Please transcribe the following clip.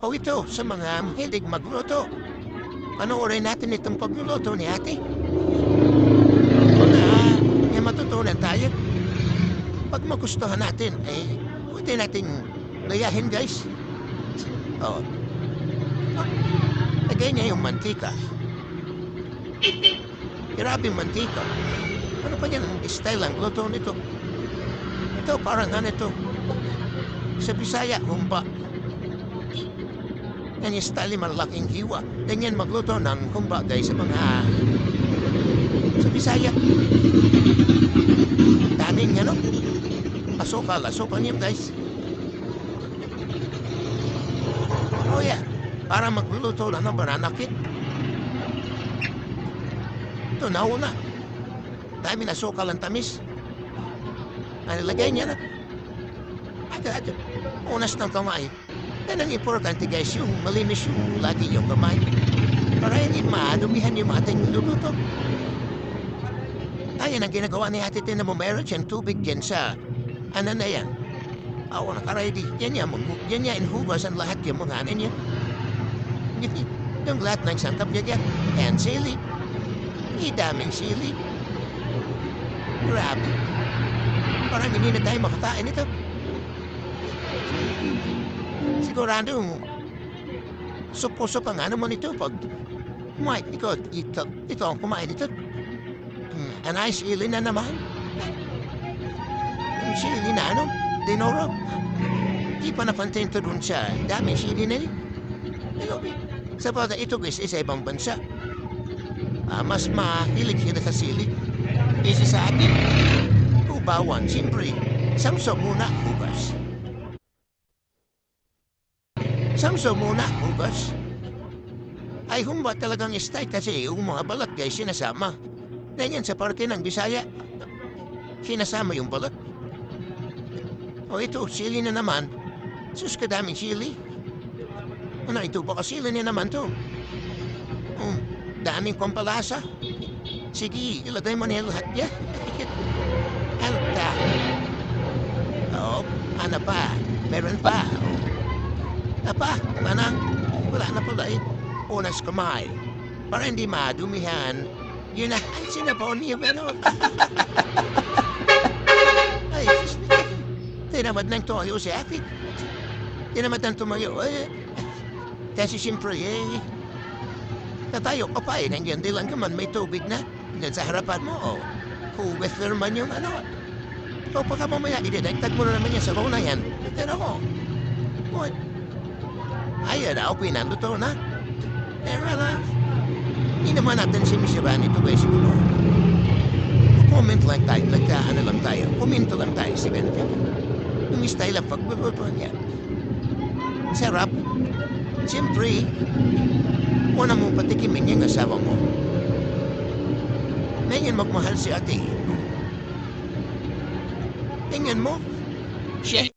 O ito, sa mga hilig magluto. Panoorin natin itong pagluluto ni ate. Mga may matutunan tayo. Pag magustuhan natin, pwede nating layahin, guys. O, lagay niya yung mantika. Grabe mantika. Ano pa yan ang style ang luto nito? Ito, parang ano ito. Sa Bisaya, humba. Yan yung style yung malaking hiwa. Ganyan magluto ng humba, guys, sa mga... Sa Bisaya. Daming, ano? Asukal niyo, guys. Oh, yeah. Para magluluto lang ng banana cake. Ito, nauna. Dami na sukal ang tamis. Ano, lagay niya na. Agad. Unas ng kamay. Yan ang importante, guys, yung malinis yung lagi yung kamay. Para hindi madumihan yung ating luluto. Ayan ang ginagawa ni Ate Tina mo. Meron siyang tubig dyan sa... Ano na yan? Ako nakaready. Yan inhugas ang lahat yung mga ano niya. Yung lahat ng sangkap niya. And sili. Daming sili. Grabe. Parang hindi na tayo makakain ito. Sigurado, supuso pa nga naman ito pag kumain ito ang kumain ito. Anay, sili na naman. Yung sili na ano, dinoro. Di pa napansin ito dun sa daming sili na rin. Sa bata ito guys, isa ibang bansa. Mas mahilig sila sa sili. Isa sa atin, ubawan, siyempre, samsong muna, hugas. Samsung muna, hugas. Ay humba talagang style kasi yung mga balat guys sinasama. Ganyan sa parke ng Bisaya. Sinasama yung balat. O ito, sili na naman. Sus kadaming sili. Ano ito, baka sili na naman to. Daming pampalasa. Sige, ilagay mo na yung lahat niya. Alta. Ano pa? Meron pa. Apa, wala na pala eh. Unas kamay. Para hindi madumihan. Yun na, ay sinapon niya pero... Ay, tinamad ng toyo si Ate. Tinamad ng tumayo kasi siyempre tatayo ka pa nandiyan din lang naman may tubig na. Diyan sa harapan mo, hugas na naman yung ano. So pagka mamaya, idedagtag mo na naman yan sa lona yan. Pero ako, what? Ayan ako, pinaluto na. Pero hindi naman natin sinisiraan ito guys. Comment lang tayo, nagkaano lang tayo. Komento lang tayo si Bente. Yung style ang pagluluto niya. Sarap. Siyempre, una mo patikimin yung asawa mo. Ngayon magmahal si ate. Tingnan mo, siya